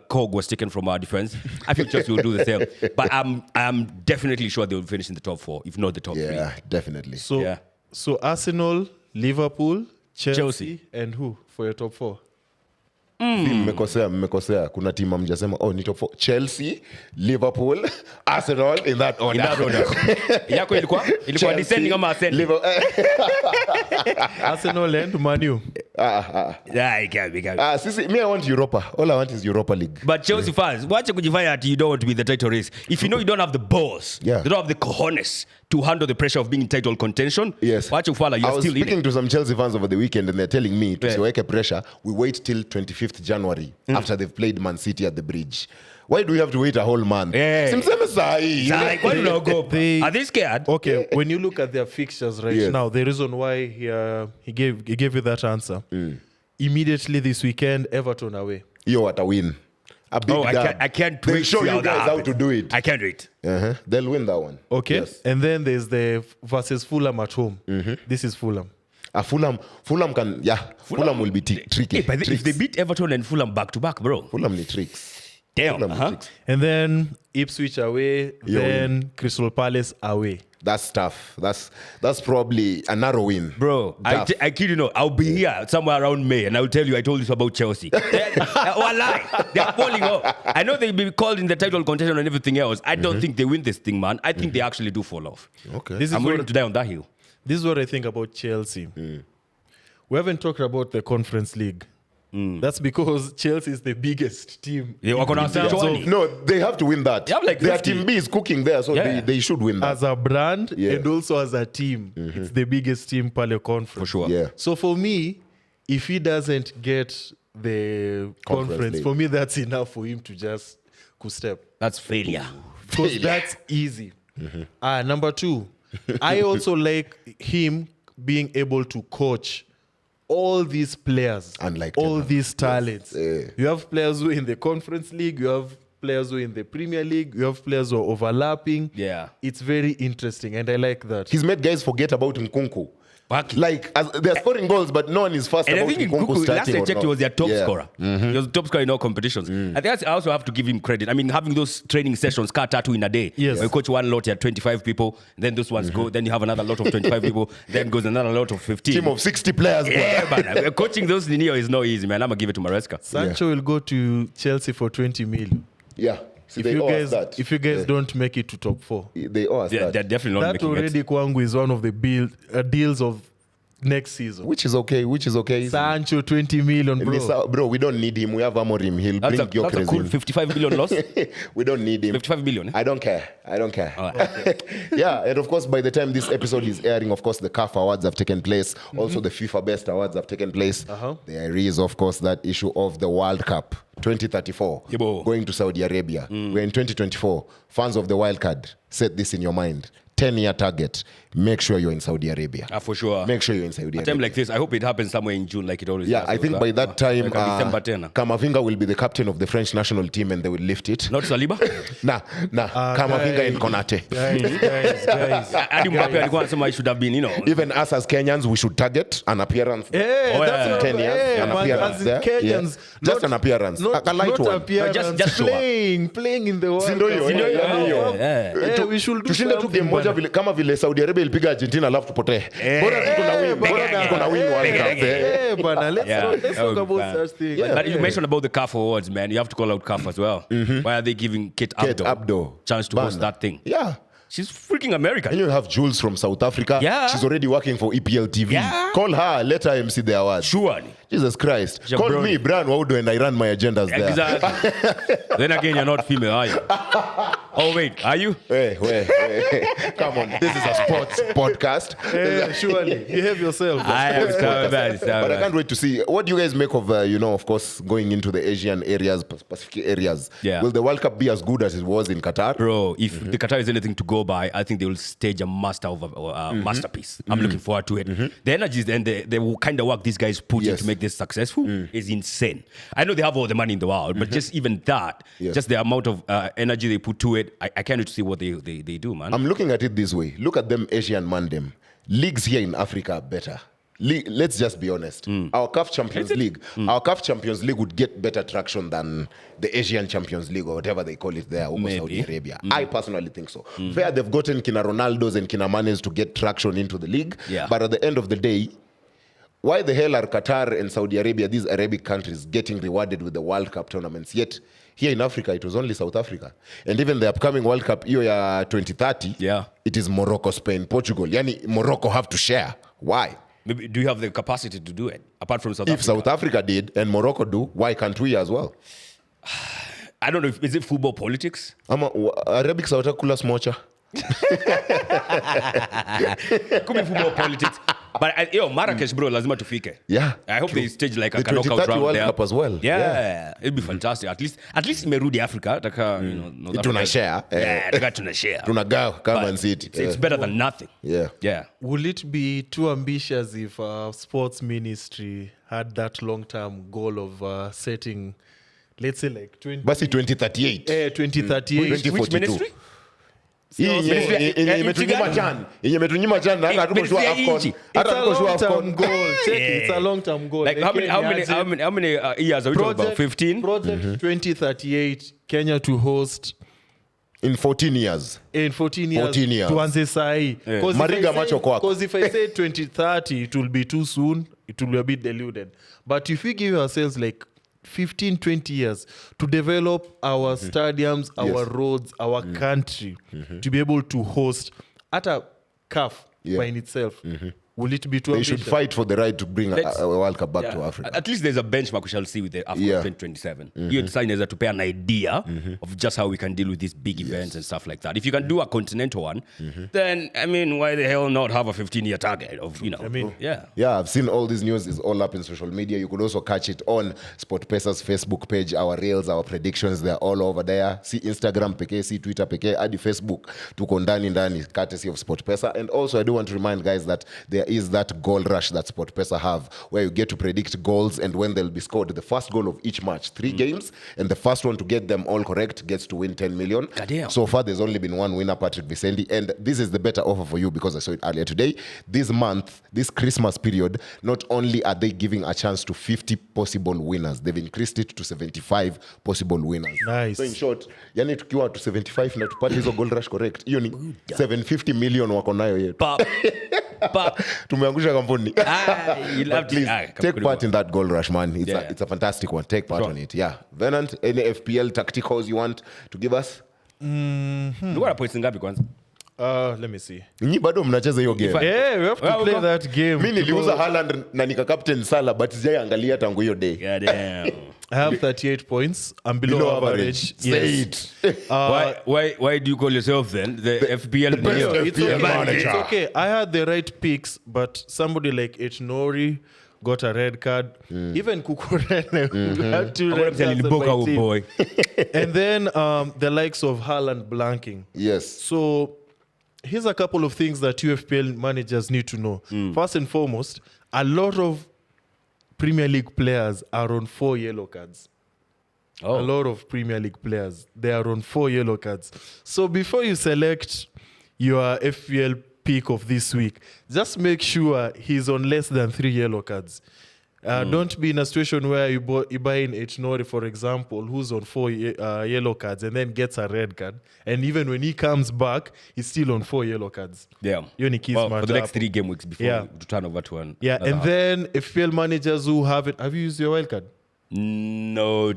cog was taken from our defense. I feel Chelsea will do the same. But I'm definitely sure they will finish in the top 4, if not the top 3. Yeah, definitely. So Arsenal, Liverpool, Chelsea, Chelsea. and who for your top 4? mmekosea kuna timu amjasema ni top 4 Chelsea, Liverpool, Arsenal in that order. In that order. Yako ilikuwa Chelsea, descending ama ascending? Arsenal and Man U. Yeah, it can be. Sisi, me I want Europa. All I want is Europa League. But Chelsea fans, wache kujifanya that you don't want to be in the title race. If you know you don't have the balls, Yeah. you don't have the cojones to handle the pressure of being in title contention, Yes. wache ufala, I you're was still in speaking it. to some Chelsea fans over the weekend and they're telling me to Yeah. siweke pressure. We wait till 25th January after they've played Man City at the bridge. Why do we have to wait a whole month? Yeah. Simseme sahi. Like, why do you go? They- Are they scared? Okay, when you look at their fixtures right Yes. now, the reason why he gave you that answer, immediately this weekend, Everton away. Yo, what a win. A big Oh, dub. I can't They'll wait show to see you how that guys how happens. to do it. I can't wait. They'll win that one. Okay, Yes. and then there's the versus Fulham at home. This is Fulham. Fulham can, Fulham will be tricky. Hey, but if they beat Everton and Fulham back to back, bro. Fulham need tricks. Damn. Fulham need tricks. And then Ipswich away, then Crystal Palace away. That's tough. That's probably a narrow win. Bro, Tough. I kid you not, I'll be here somewhere around May and I'll tell you I told you about Chelsea. Walai, they're falling off. I know they'll be called in the title contention and everything else. I don't think they win this thing, man. I think they actually do fall off. Okay. This is I'm what- willing to die on that hill. This is what I think about Chelsea. We haven't talked about the Conference League. That's because Chelsea is the biggest team. Yeah, we're gonna in terms say of- No, they have to win that. They have like Their 50. team B is cooking there, so Yeah. they should win that. as a brand Yeah. and also as a team. It's the biggest team Pale Conference. For sure. Yeah. So for me, if he doesn't get the conference, League. for me that's enough for him to just step. That's failure. Because that's easy. Number 2, I also like him being able to coach all these players, Unlike all Ten Hag. these talents. Yeah. You have players who are in the Conference League, you have players who are in the Premier League, you have players who are overlapping. Yeah. It's very interesting, and I like that. He's made guys forget about Nkunku. Fuck. Like, they're scoring goals, but no one is fast And I about think Nkunku Nkunku, last starting I or checked, he not. was their top Yeah. scorer. He was the top scorer in all competitions. I think I also have to give him credit. I mean, having those training sessions, car tattoo in a day. Yes. Where you coach one lot, you have 25 people, then those ones go, then you have another lot of 25 people, then goes another lot of 15. Team of 60 players. bro. Yeah, man. Coaching those Nino is not easy, man. I'm going to give it to Maresca. Sancho will go to Chelsea for 20 million. Yeah. See, If they you owe us guys, that. if you guys don't make it to top 4, They owe us Yeah, that. they're definitely not that making it. already Kwangu is one of the deals of next season. Which is okay. Sancho 20 million, bro. Bro, we don't need him. We have Amorim. He'll That's a bring cool Gyökeres 55 million loss. in. We don't need him. 55 million. I don't care. All right. Yeah, and of course, by the time this episode is airing, of course, the CAF awards have taken place. Also, the FIFA Best Awards have taken place. There is, of course, that issue of the World Cup 2034 Yebo. going to Saudi Arabia. We're in 2024. Fans of the Wildcard, set this in your mind. 10-year target. Make sure you're in Saudi Arabia. For sure. Make sure you're in Saudi A time Arabia. like this, I hope it happens somewhere in June like it always Yeah, does. I think by that time, Like December 10. Kamavinga will be the captain of the French national team and they will lift it. Not Saliba. Nah, Kamavinga guys. and Konate. Guys. Hadi Mbappe alikuwa anasema he should have been, Even us as Kenyans, we should target an appearance. Hey, Oh, that's yeah. what 10 years, an man, appearance as in there. Kenyans, Yeah. Just an appearance. A light one. appearance, Just show up. playing in the World Si ndio Cup. hiyo, ndio hiyo. yeah. Yeah, we should do Tushinde tu something, game moja bana. vile kama vile Saudi Arabia ilipiga Argentina alafu tupotee. Bora tuko na win. Bora tuko na win World Cup. Yeah, bana, let's Yeah, talk that would about be bad. such things. But you mentioned about the CAF awards, man. You have to call out CAF as well. Why are they giving Kate Abdo chance to host Bana. that thing? Yeah. She's freaking American. And you have Jules from South Africa. Yeah. She's already working for EPL TV. Yeah. Call her, let her MC the awards. Surely. Jesus Christ. She's a Call brony. me, Brian Waudo, and I run my agendas there. Exactly. Then again, you're not female, are you? Oh, wait. Are you? Hey. Come on. This is a sports podcast. Yeah, surely. Behave yourself. I am so bad. But I can't wait to see. What do you guys make of, of course, going into the Asian areas, Pacific areas? Yeah. Will the World Cup be as good as it was in Qatar? Bro, if the Qatar is anything to go by, I think they will stage a masterpiece. I'm looking forward to it. The energies and the kind of work these guys put in Yes. to make this successful is insane. I know they have all the money in the world, but just even that, Yes. just the amount of energy they put to it, I can't wait to see what they do, man. I'm looking at it this way. Look at them Asian man them. Leagues here in Africa are better. Let's just be honest. Our CAF Champions League, would get better traction than the Asian Champions League or whatever they call it there over Maybe. Saudi Arabia. I personally think so. There they've gotten Kina Ronaldos and Kina Manes to get traction into the league. Yeah. But at the end of the day, why the hell are Qatar and Saudi Arabia, these Arabic countries, getting rewarded with the World Cup tournaments? Yet here in Africa, it was only South Africa. And even the upcoming World Cup, year 2030, it is Morocco, Spain, Portugal. Yani Morocco have to share. Why? Maybe, do you have the capacity to do it, apart from South Africa? If South Africa did and Morocco do, why can't we as well? I don't know. Is it football politics? Arabic South Africa smocha. Could be football politics. But Marrakesh, bro, lazima tufike. Yeah. I hope they stage like a the knockout 2030 round World there. Cup as well. Yeah. It'd be fantastic. At least imerudi Africa. Tuna share. Tuna share. Tunagawa kama Man City. It's better than nothing. Yeah. Will it be too ambitious if sports ministry had that long-term goal of setting, let's say like 2038. 2038. Which ministry? Imetunyima chan hata hatukoshua AFCON. It's a long-term goal. Like how many years are we talking about? 15? Project 2038, Kenya to host in 14 years. In 14 years. 14 years. Tuanze sahi. Mariga macho kwako. Because if I say 2030, it will be too soon. It will be a bit diluted. But if we give ourselves like 15, 20 years to develop our stadiums, our roads, our country to be able to host at a CAF by in itself, will it be too ambitious? They should fight for the right to bring a World Cup back to Africa. At least there's a benchmark we shall see with the AFCON 2027. You decide to pay an idea of just how we can deal with these big events and stuff like that. If you can do a continental one, then, I mean, why the hell not have a 15-year target of, Yeah, I've seen all this news is all up in social media. You could also catch it on SportPesa's Facebook page, our reels, our predictions, they're all over there. See Instagram peke, see Twitter peke, adi Facebook, tuko ndani, courtesy of SportPesa. And also, I do want to remind guys that there is that goal rush that SportPesa have, where you get to predict goals and when they'll be scored. The first goal of each match, 3 games, and the first one to get them all correct gets to win 10 million. Goddamn. So far, there's only been one winner, Patrick Vicendi, and this is the better offer for you because I saw it earlier today. This month, this Christmas period, not only are they giving a chance to 50 possible winners, they've increased it to 75 possible winners. Nice. So in short, yani tukiwa to 75 na tupate hizo goal rush correct, hiyo ni 750 million wako nayo yetu. Tumeangusha kampuni. Please take part in that goal rush, man. It's a fantastic one. Take part on it. Yeah. Venant, any FPL tacticals you want to give us? Look at points ngapi kwanza? Let me see. Nyi bado mnacheza hiyo game. Yeah, we have to play that game. Mimi niliuza Haaland na nika captain Salah but sijaiangalia tangu hiyo day. Goddamn. I have 38 points. I'm below average. Say it. Why do you call yourself then the FPL player? It's okay. I had the right picks, but somebody like Etnori got a red card. Even Kukurene had 2 red cards on my team. Boy. And then the likes of Haaland blanking. Yes. So here's a couple of things that UFPL managers need to know. First and foremost, a lot of Premier League players are on 4 yellow cards. A lot of Premier League players, they are on 4 yellow cards. So before you select your FPL pick of this week, just make sure he's on less than 3 yellow cards. Don't be in a situation where you buy in Etnori, for example, who's on 4 yellow cards and then gets a red card. And even when he comes back, he's still on 4 yellow cards. Yeah. For the next 3 game weeks before to turn over to one. Yeah, and then FPL managers who haven't... Have you used your wildcard? No.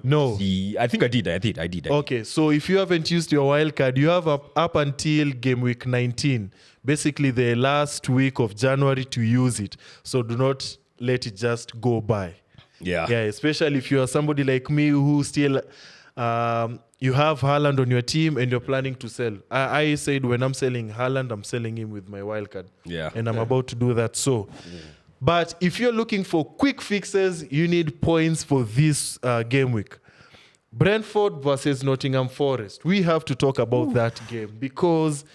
I think I did. Okay, so if you haven't used your wildcard, you have up until game week 19, basically the last week of January to use it. So do not let it just go by. Yeah, especially if you are somebody like me who still you have Haaland on your team and you're planning to sell. I said when I'm selling Haaland, I'm selling him with my wildcard. Yeah. And I'm about to do that. So but if you're looking for quick fixes, you need points for this game week. Brentford versus Nottingham Forest. We have to talk about that game because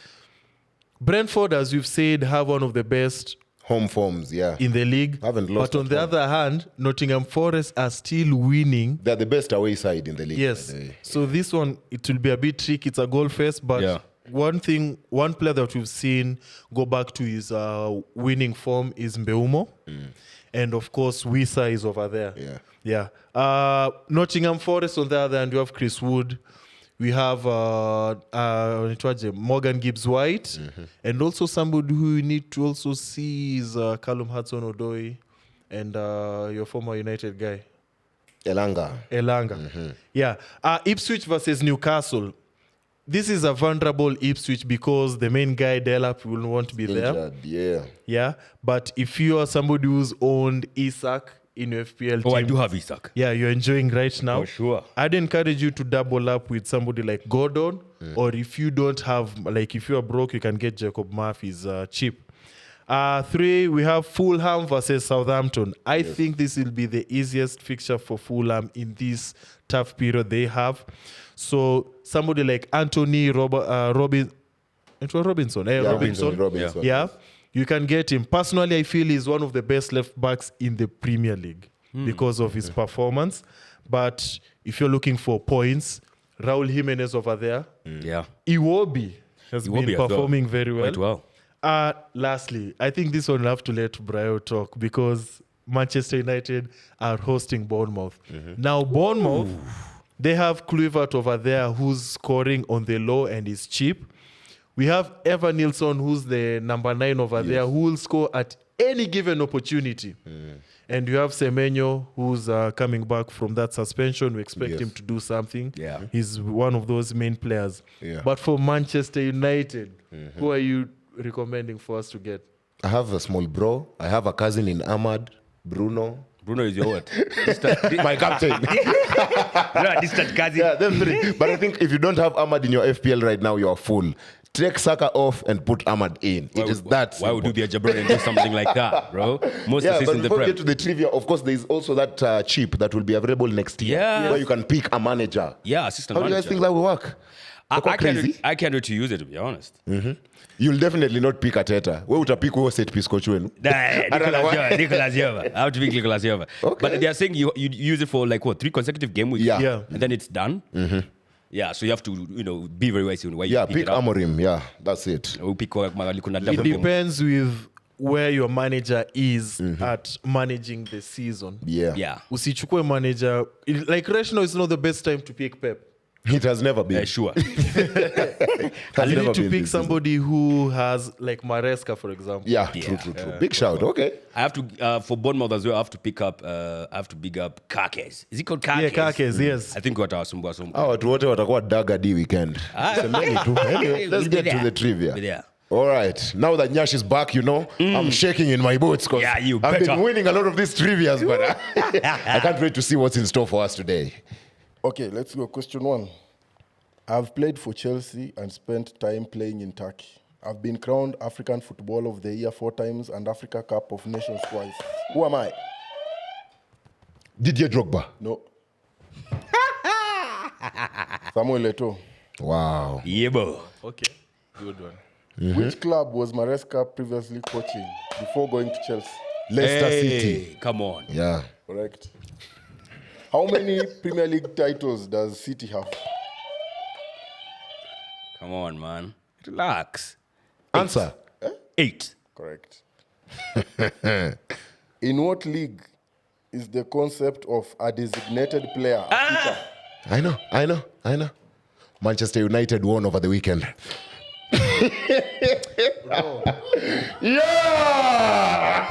Brentford, as we've said, have one of the best home forms, in the league. Haven't lost. But on the other hand, Nottingham Forest are still winning. They're the best away side in the league. Yes. So this one, it will be a bit tricky. It's a goal fest, but one player that we've seen go back to his winning form is Mbeumo. And of course, Wissa is over there. Nottingham Forest, on the other hand, you have Chris Wood. We have Morgan Gibbs-White. And also somebody who we need to also see is Callum Hudson-Odoi. and your former United guy. Elanga. Yeah. Ipswich versus Newcastle. This is a vulnerable Ipswich because the main guy, Delap, will want to be there. Yeah. Yeah. But if you are somebody who's owned Isak in your FPL team. I do have Isak. Yeah, you're enjoying right now. For sure. I'd encourage you to double up with somebody like Gordon. Or if you don't have, like if you are broke, you can get Jacob Murphy's cheap. 3, we have Fulham versus Southampton. I think this will be the easiest fixture for Fulham in this tough period they have. So somebody like Anthony Robinson. Yeah, you can get him. Personally, I feel he's one of the best left backs in the Premier League because of his performance. But if you're looking for points, Raul Jimenez over there. Yeah. Iwobi has been performing very well. Quite well. Lastly, I think this one will have to let Brayo talk because Manchester United are hosting Bournemouth. Now, Bournemouth, they have Kluivert over there who's scoring on the low and is cheap. We have Evan Nilsson, who's the number 9 over there, who will score at any given opportunity. And you have Semenyo, who's coming back from that suspension. We expect him to do something. Yeah. He's one of those main players. Yeah. But for Manchester United, who are you recommending for us to get? I have a small bro. I have a cousin in AMAD, Bruno. Bruno is your what? My captain. Distant cousin. Yeah, them 3. But I think if you don't have AMAD in your FPL right now, you're full. Take Saka off and put AMAD in. It is that simple. Why would you be a jabber and do something like that, bro? Most Yeah, assists but in the before we Prem. get to the trivia, of course, there is also that chip that will be available next year. Yeah. Where you can pick a manager. Yeah, assistant How do you guys manager. think that will work? I can't wait to use it, to be honest. You'll definitely not pick Arteta. Where would you pick who set piece coach wenu? Nicolas Jova. I have to pick Nicolas Jova. Okay. But they are saying you use it for like what, 3 consecutive game weeks? Yeah. And then it's done. Yeah, so you have to, be very wise in where you Yeah, pick pick it up. Amorim. Yeah, that's it. We'll pick It depends with where your manager is at managing the season. Yeah. Yeah. Usichukue manager. Like right now is not the best time to pick Pep. It has never been. Sure. Has You never need to been pick this season. somebody who has like Maresca, for example. Yeah, true. Big shout. Okay. I have to, for Bournemouth as well, I have to big up Kakes. Is it called Kakes? Yeah, Kakes, yes. I think what our Sumba. Watu wote watakuwa daga D weekend. Semeni tu. Anyway, let's get to the trivia. Yeah. All right. Now that Nyaash is back, I'm shaking in my boots because Yeah, you I've been better. winning a lot of these trivias, but I can't wait to see what's in store for us today. Okay, let's go. Question 1. I've played for Chelsea and spent time playing in Turkey. I've been crowned African Football of the Year 4 times and Africa Cup of Nations twice. Who am I? Didier Drogba. No. Samuel Eto'o. Wow. Yeah, bro. Okay, good one. Which club was Maresca previously coaching before going to Chelsea? Leicester City. Come on. Yeah. Correct. How many Premier League titles does City have? Come on, man. Relax. Answer. 8. Correct. In what league is the concept of a designated player a feature? I know. Manchester United won over the weekend. Yeah!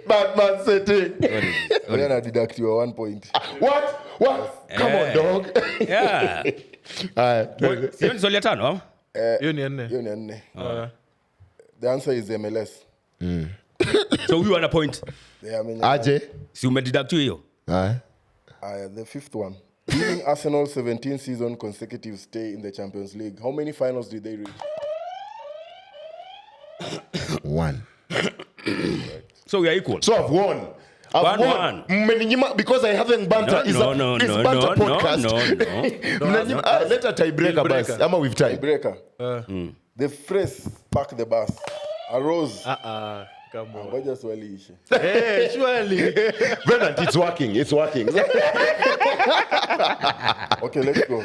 Batman City. Then I deduct you 1 point. What? Come on, dog. Yeah. Sio swali ya tano? Hiyo ni nne. Hiyo ni nne. The answer is MLS. So we want a point. Yeah, I mean, Aje. Si umededuct hiyo? the 5th one. During Arsenal's 17th season consecutive stay in the Champions League, how many finals did they reach? 1. So we are equal. So I've won. I've won. Mmeninyima because I haven't banter. It's banter podcast. No. Let a tiebreaker bus. Ama with tie. Breaker. The phrase "pack the bus" arose. Come on. Ngoja swali ishe. Hey, surely. Bernard, it's working. Okay, let's go.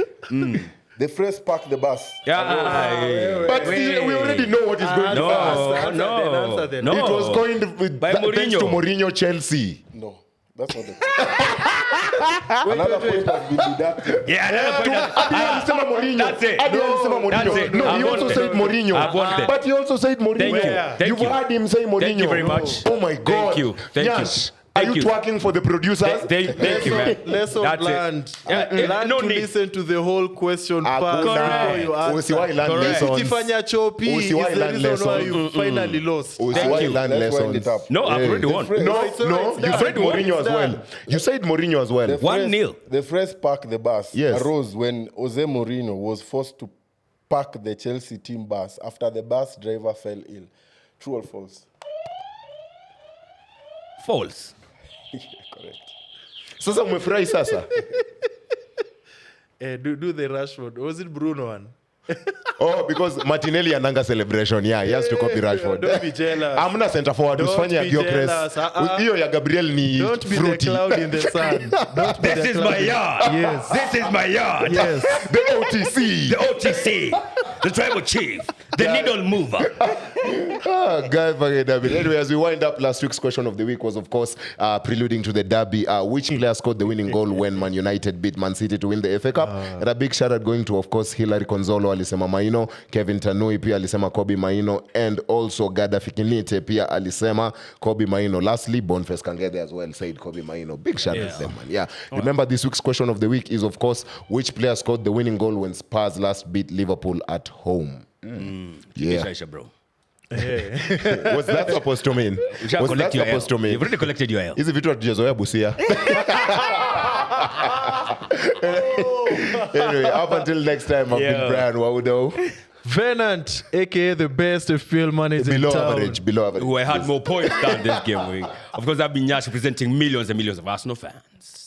The phrase "pack the bus." Yeah. But we already know what is going on. Answer then. No. It was coined with By thanks Mourinho. to Mourinho Chelsea. No. That's not the question. Another point has been deducted. Yeah, another point. Alisema Mourinho. That's it. Adi alisema Mourinho. That's it. No, I he want also it. said Mourinho. I want it. But he also said Mourinho. Thank you. Yeah. Thank You've you. heard him say Mourinho. Thank you very much. Oh my God. Thank you. Thank Nyaash, you. are Thank you you. twerking for the producers? Thank you, man. Lesson That's it. learned. Yeah, Learn no to need. listen to the whole question first Hakuna. before you answer. Usiwahi learn Correct. lessons. Ukifanya chopi is Usiwahi the learn reason why lessons. you finally lost. Usiwahi you. learn Let's wind lessons. it up. No, I've already won. phrase- No, It's alright, no, it's you done. said Mourinho as It's well. done. You said Mourinho as well. The 1-0. The phrase "park the bus" Yes. arose when Jose Mourinho was forced to park the Chelsea team bus after the bus driver fell ill. True or false? False. Correct. Sasa umefurahi sasa? Do the Rashford. Was it Bruno one? Oh, because Martinelli ananga celebration. Yeah, he has to copy Rashford. Don't be jealous. Amna center forward Don't usifanye be Gyökeres. jealous. Hiyo ya Gabriel ni Don't be fruity. the cloud in the sun. Don't be This the is cloud my in- yard. Yes. This is my yard. Yes. The OTC. The OTC. The tribal chief. The needle mover. Guy fucking derby. Anyway, as we wind up, last week's question of the week was, of course, preluding to the derby. Which player scored the winning goal when Man United beat Man City to win the FA Cup? And a big shout out going to, of course, Hilary Konzolo alisema Maino, Kevin Tanui pia alisema Kobe Maino, and also Gada Fikinite pia alisema Kobe Maino. Lastly, Boniface Kangede as well said Kobe Maino. Big shout out to them, man. Yeah. Remember, this week's question of the week is, of course, which player scored the winning goal when Spurs last beat Liverpool at home? Yeah. Shaisha, bro. What's that supposed to mean? You shall What's that collect your L. supposed to You've mean? already collected your L. Hizi vitu hatujazoea Busia. Anyway, up until next time, I've been Brian Waudo. Venant, aka the best field manager Below in town. average, below average. Who had more points than this game week. Of course, I've been Nyaash representing millions and millions of Arsenal fans.